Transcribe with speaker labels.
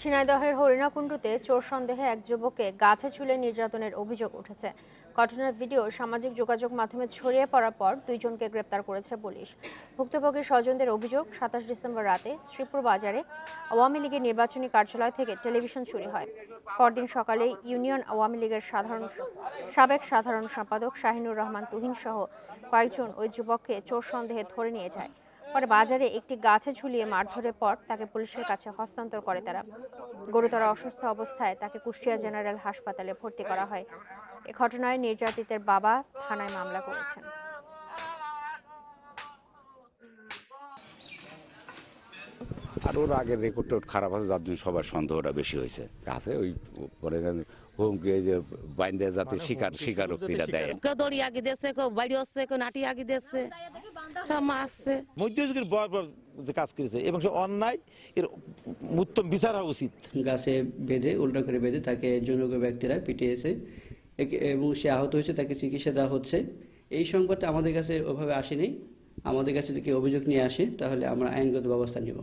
Speaker 1: ঝিনাইদহের হরিণাকুণ্ডুতে চোর সন্দেহে এক যুবককে গাছে ঝুলে নির্যাতনের অভিযোগ উঠেছে। ঘটনার ভিডিও সামাজিক যোগাযোগ মাধ্যমে ছড়িয়ে পড়ার পর দুইজনকে গ্রেপ্তার করেছে পুলিশ। ভুক্তভোগীর স্বজনদের অভিযোগ, ২৭ ডিসেম্বর রাতে শ্রীপুর বাজারে আওয়ামী লীগের নির্বাচনী কার্যালয় থেকে টেলিভিশন চুরি হয়। পরদিন সকালে ইউনিয়ন আওয়ামী লীগের সাবেক সাধারণ সম্পাদক শাহিনুর রহমান তুহিন সহ কয়েকজন ওই যুবককে চোর সন্দেহে ধরে নিয়ে যায়। পরে বাজারে একটি গাছে ঝুলিয়ে মারধরের পর তাকে পুলিশের কাছে হস্তান্তর করে তারা। গুরুতর অসুস্থ অবস্থায় তাকে কুষ্টিয়া জেনারেল হাসপাতালে ভর্তি করা হয়। এ ঘটনায় নির্যাতিতের বাবা থানায় মামলা করেছেন।
Speaker 2: আর ওর আগের রেকর্ডটা খারাপ আছে, যার জন্য সবার সন্দেহটা বেশি হয়েছে। আছে ওই পরে হুমকি যে বাইন্দে যাতে স্বীকারোক্তিটা দেয়।
Speaker 3: কেউ দড়ি আগি দিচ্ছে, কেউ বাড়ি হচ্ছে, কেউ নাটি আগি দিচ্ছে, সব মারছে।
Speaker 4: মধ্যযুগের যে কাজ করেছে এবং সে অন্যায়, এর উত্তম বিচার হওয়া উচিত।
Speaker 5: গাছে বেঁধে উল্টো করে বেঁধে তাকে যৌনজ্ঞ ব্যক্তিরা পিটিয়েছে এবং সে আহত হয়েছে, তাকে চিকিৎসা দেওয়া হচ্ছে। এই সংবাদটা আমাদের কাছে ওভাবে আসেনি। আমাদের কাছে যদি কেউ অভিযোগ নিয়ে আসে তাহলে আমরা আইনগত ব্যবস্থা নেব।